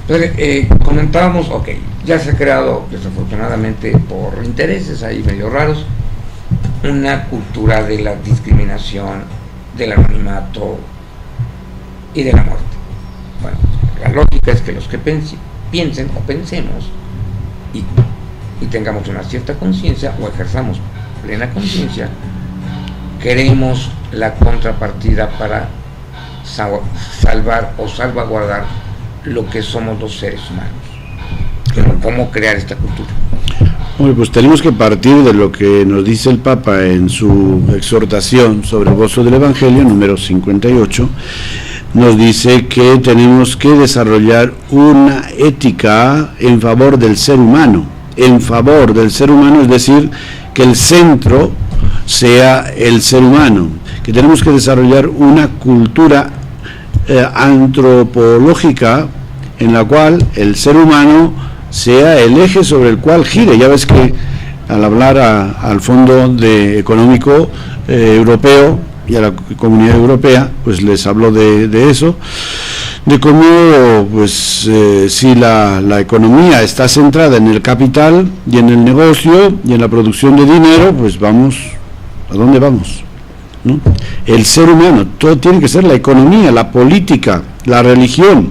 Entonces, comentábamos, ok, ya se ha creado, desafortunadamente por intereses ahí medio raros, una cultura de la discriminación, del anonimato y de la muerte. Bueno, la lógica es que los que piensen o pensemos y tengamos una cierta conciencia o ejerzamos plena conciencia, queremos la contrapartida para salvar o salvaguardar lo que somos los seres humanos. Pero ¿cómo crear esta cultura? Bueno, pues tenemos que partir de lo que nos dice el Papa en su exhortación sobre el gozo del Evangelio, número 58. Nos dice que tenemos que desarrollar una ética en favor del ser humano. En favor del ser humano, es decir, que el centro sea el ser humano. Que tenemos que desarrollar una cultura antropológica en la cual el ser humano sea el eje sobre el cual gire. Ya ves que al hablar al Fondo Económico Europeo y a la Comunidad Europea, pues les hablo de eso, de cómo pues si la economía está centrada en el capital y en el negocio y en la producción de dinero, pues vamos, ¿a dónde vamos? ¿No? El ser humano, todo tiene que ser la economía, la política, la religión,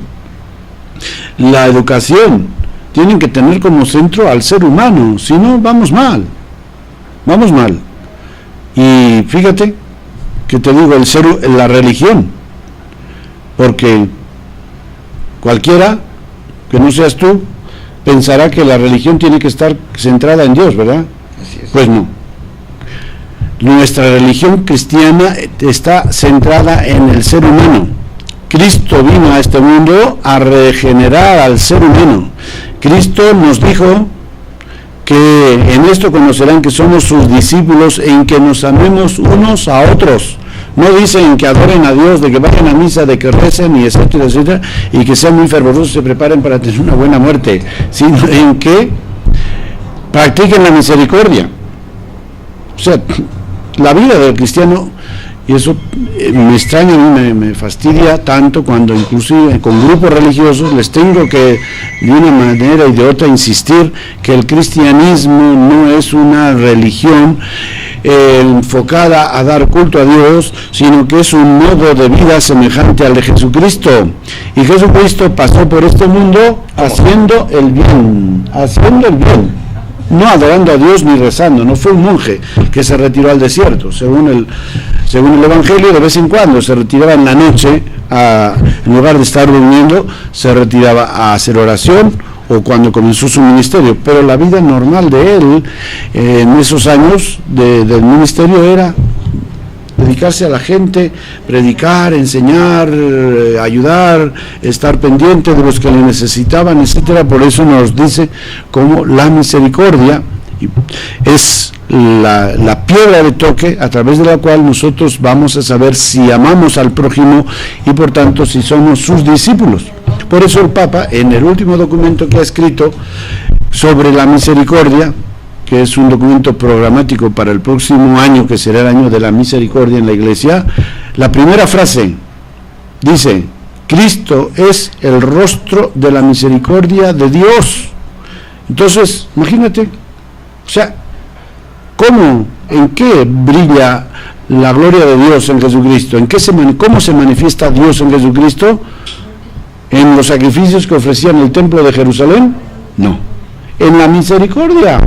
la educación, tienen que tener como centro al ser humano, si no vamos mal. Y fíjate que te digo, la religión, porque cualquiera que no seas tú pensará que la religión tiene que estar centrada en Dios, ¿verdad? Así es. Pues no. Nuestra religión cristiana está centrada en el ser humano. Cristo vino a este mundo a regenerar al ser humano. Cristo nos dijo que en esto conocerán que somos sus discípulos, en que nos amemos unos a otros. No dicen que adoren a Dios, de que vayan a misa, de que recen, y etcétera, etcétera, y que sean muy fervorosos, se preparen para tener una buena muerte, sino en que practiquen la misericordia. O sea, la vida del cristiano, y eso me extraña, me fastidia tanto cuando inclusive con grupos religiosos les tengo que de una manera y de otra insistir que el cristianismo no es una religión enfocada a dar culto a Dios, sino que es un modo de vida semejante al de Jesucristo. Y Jesucristo pasó por este mundo haciendo el bien, no adorando a Dios ni rezando. No fue un monje que se retiró al desierto. Según el Evangelio, de vez en cuando se retiraba en la noche, en lugar de estar durmiendo, se retiraba a hacer oración, o cuando comenzó su ministerio. Pero la vida normal de él en esos años del ministerio era dedicarse a la gente, predicar, enseñar, ayudar, estar pendiente de los que le necesitaban, etcétera. Por eso nos dice como la misericordia es la piedra de toque a través de la cual nosotros vamos a saber si amamos al prójimo y por tanto si somos sus discípulos. Por eso el Papa, en el último documento que ha escrito sobre la misericordia, que es un documento programático para el próximo año, que será el año de la misericordia en la Iglesia, la primera frase dice: Cristo es el rostro de la misericordia de Dios. Entonces, imagínate, o sea, ¿cómo, en qué brilla la gloria de Dios en Jesucristo? ¿Cómo se manifiesta Dios en Jesucristo? ¿En los sacrificios que ofrecía en el templo de Jerusalén? No, en la misericordia,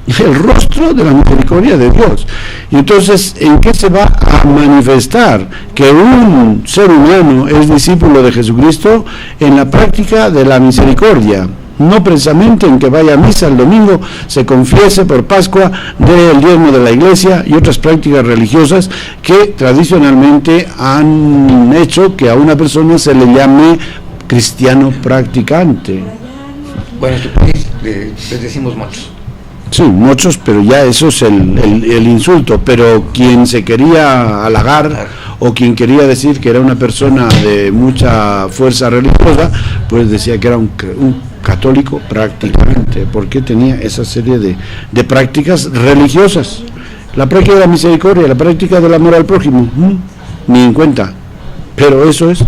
el rostro de la misericordia de Dios. Y entonces, ¿en qué se va a manifestar que un ser humano es discípulo de Jesucristo? En la práctica de la misericordia. No precisamente en que vaya a misa el domingo, se confiese por Pascua, dé el diezmo de la iglesia y otras prácticas religiosas que tradicionalmente han hecho que a una persona se le llame cristiano practicante. Bueno, en tu país les decimos muchos. Sí, muchos, pero ya eso es el insulto. Pero quien se quería halagar o quien quería decir que era una persona de mucha fuerza religiosa, pues decía que era un católico prácticamente, porque tenía esa serie de prácticas religiosas. La práctica de la misericordia, la práctica del amor al prójimo, ni en cuenta, pero eso es.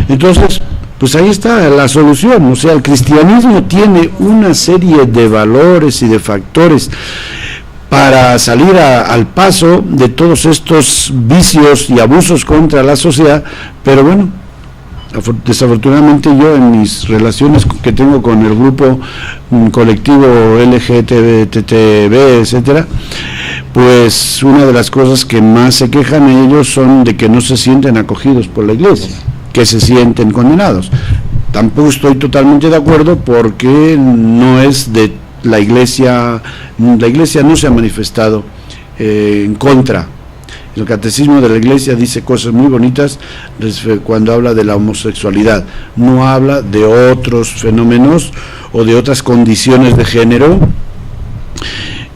Entonces, pues ahí está la solución. O sea, el cristianismo tiene una serie de valores y de factores para salir al paso de todos estos vicios y abusos contra la sociedad, pero bueno, desafortunadamente yo en mis relaciones que tengo con el grupo colectivo LGTB, etcétera, pues una de las cosas que más se quejan ellos son de que no se sienten acogidos por la iglesia, que se sienten condenados. Tampoco estoy totalmente de acuerdo, porque no es de la iglesia no se ha manifestado en contra. El catecismo de la iglesia dice cosas muy bonitas cuando habla de la homosexualidad, no habla de otros fenómenos o de otras condiciones de género,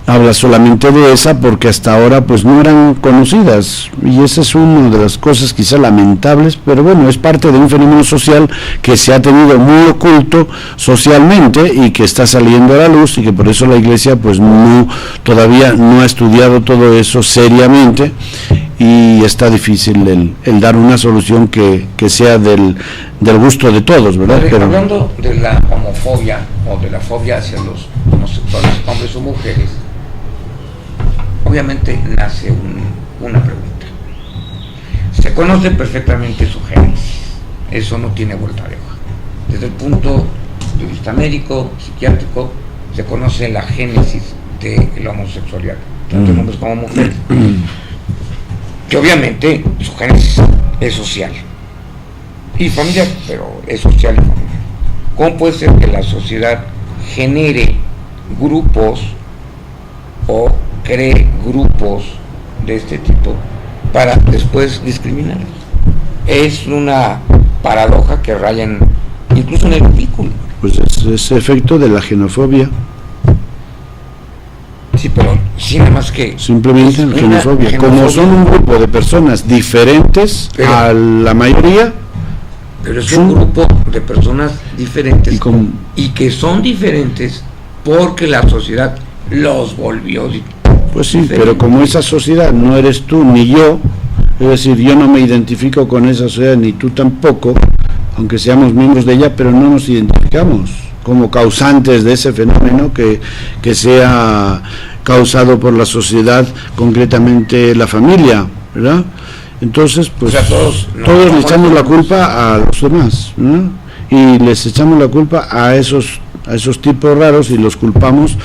habla solamente de esa, porque hasta ahora pues no eran conocidas, y esa es una de las cosas quizá lamentables, pero bueno, es parte de un fenómeno social que se ha tenido muy oculto socialmente y que está saliendo a la luz, y que por eso la iglesia pues todavía no ha estudiado todo eso seriamente, y está difícil el dar una solución que sea del gusto de todos, ¿verdad? Pero hablando de la homofobia o de la fobia hacia los homosexuales, hombres o mujeres, obviamente nace una pregunta. Se conoce perfectamente su génesis, eso no tiene vuelta de hoja. Desde el punto de vista médico, psiquiátrico, se conoce la génesis de la homosexualidad, tanto en hombres como mujeres, que obviamente su génesis es social y familiar, pero es social y familiar. ¿Cómo puede ser que la sociedad genere grupos o cree grupos de este tipo para después discriminarlos? Es una paradoja que raya incluso en el ridículo. Pues es ese efecto de la xenofobia. Sí, pero sí, nada más que simplemente la xenofobia. Como son un grupo de personas diferentes a la mayoría, pero es un grupo de personas diferentes y que son diferentes porque la sociedad los volvió pues sí, pero como esa sociedad no eres tú ni yo, es decir, yo no me identifico con esa sociedad ni tú tampoco, aunque seamos miembros de ella, pero no nos identificamos como causantes de ese fenómeno que sea causado por la sociedad, concretamente la familia, ¿verdad? Entonces, pues, o sea, todos le echamos la culpa a los demás, ¿no? Y les echamos la culpa a esos tipos raros, y los culpamos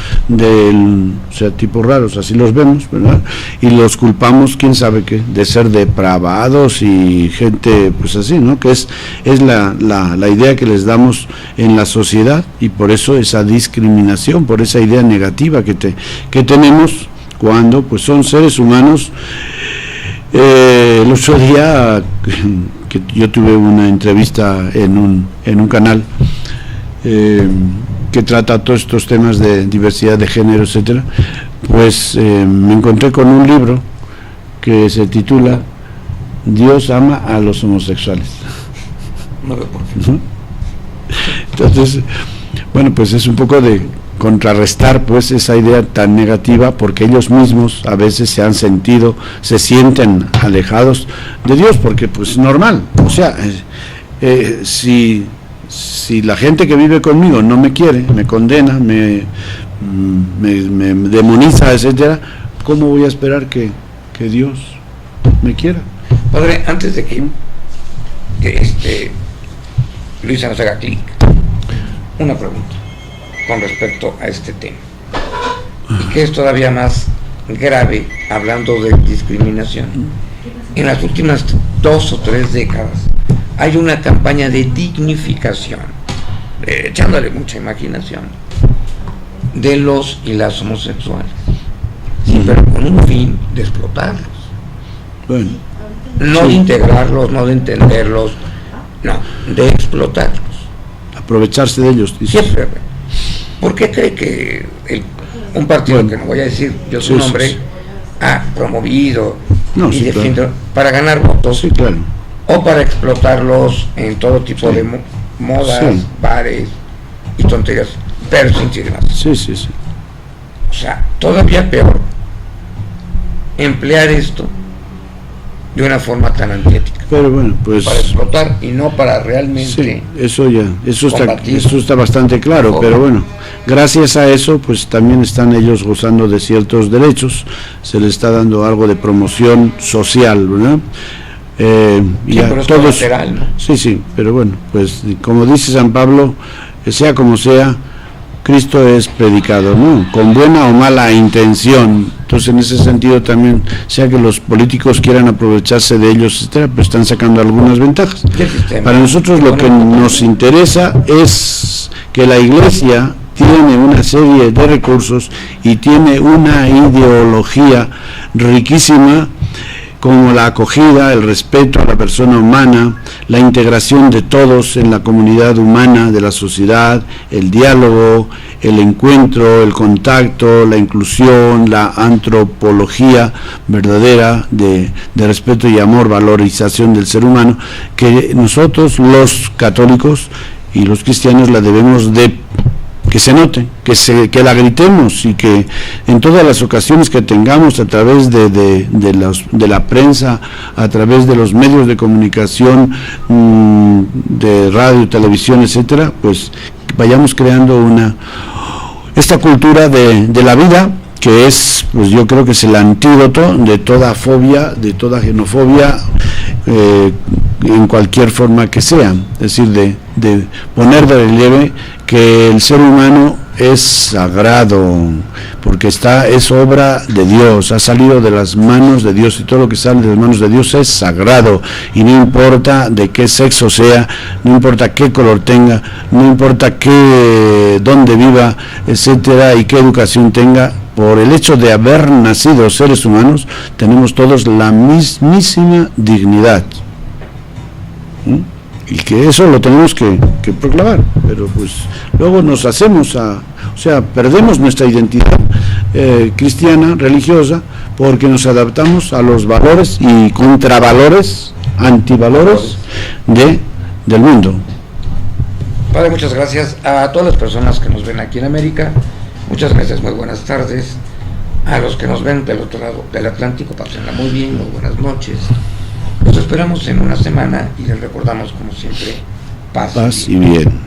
tipos raros, así los vemos, ¿verdad? Y los culpamos, quién sabe qué, de ser depravados y gente, pues así, ¿no? Que es la idea que les damos en la sociedad, y por eso esa discriminación, por esa idea negativa que tenemos cuando, pues, son seres humanos. El otro día que yo tuve una entrevista en un canal que trata todos estos temas de diversidad de género, etcétera, pues me encontré con un libro que se titula Dios ama a los homosexuales. No veo por qué. ¿No? Entonces, bueno, pues es un poco de contrarrestar pues esa idea tan negativa, porque ellos mismos a veces se sienten alejados de Dios, porque pues es normal, o sea, si la gente que vive conmigo no me quiere, me condena, me demoniza, etcétera, ¿cómo voy a esperar que Dios me quiera? Padre, antes de que Luisa nos haga clic, una pregunta con respecto a este tema, y que es todavía más grave hablando de discriminación. En las últimas 2 o 3 décadas hay una campaña de dignificación, echándole mucha imaginación, de los y las homosexuales, sí, pero con un fin de explotarlos, bueno, no sí, de integrarlos, no de entenderlos, no, de explotarlos, aprovecharse de ellos, dices. Siempre. ¿Por qué cree que un partido, bueno, que no voy a decir yo su nombre, ha promovido y defiende, claro, para ganar votos, sí, claro, o para explotarlos en todo tipo de modas, bares, y tonterías, pero sin sirmas. Sí, sí, sí. O sea, todavía peor emplear esto de una forma tan antiética. Pero bueno, pues para explotar y no para realmente. Sí, eso combatir. está bastante claro, pero bueno, gracias a eso, pues también están ellos gozando de ciertos derechos, se les está dando algo de promoción social, ¿verdad? Sí, ya pero es todos, colateral, ¿no? sí, pero bueno, pues como dice San Pablo, sea como sea, Cristo es predicado, ¿no? Con buena o mala intención. Entonces, en ese sentido también, sea que los políticos quieran aprovecharse de ellos, etcétera, pues están sacando algunas ventajas. Para nosotros lo que nos interesa es que la Iglesia tiene una serie de recursos y tiene una ideología riquísima, como la acogida, el respeto a la persona humana, la integración de todos en la comunidad humana, de la sociedad, el diálogo, el encuentro, el contacto, la inclusión, la antropología verdadera de respeto y amor, valorización del ser humano, que nosotros los católicos y los cristianos la debemos de que se note, que la gritemos y que en todas las ocasiones que tengamos a través de la prensa, a través de los medios de comunicación, de radio, televisión, etcétera, pues vayamos creando esta cultura de la vida, que es, pues yo creo que es el antídoto de toda fobia, de toda xenofobia, en cualquier forma que sea, es decir, de poner de relieve que el ser humano es sagrado, porque es obra de Dios, ha salido de las manos de Dios, y todo lo que sale de las manos de Dios es sagrado, y no importa de qué sexo sea, no importa qué color tenga, no importa dónde viva, etcétera, y qué educación tenga. Por el hecho de haber nacido seres humanos, tenemos todos la mismísima dignidad. Y que eso lo tenemos que proclamar, pero pues luego nos perdemos nuestra identidad cristiana, religiosa, porque nos adaptamos a los valores y contravalores, antivalores del mundo. Padre, muchas gracias a todas las personas que nos ven aquí en América. Muchas gracias, muy buenas tardes. A los que nos ven del otro lado del Atlántico, pásenla muy bien, muy buenas noches. Los esperamos en una semana y les recordamos, como siempre, paz y bien.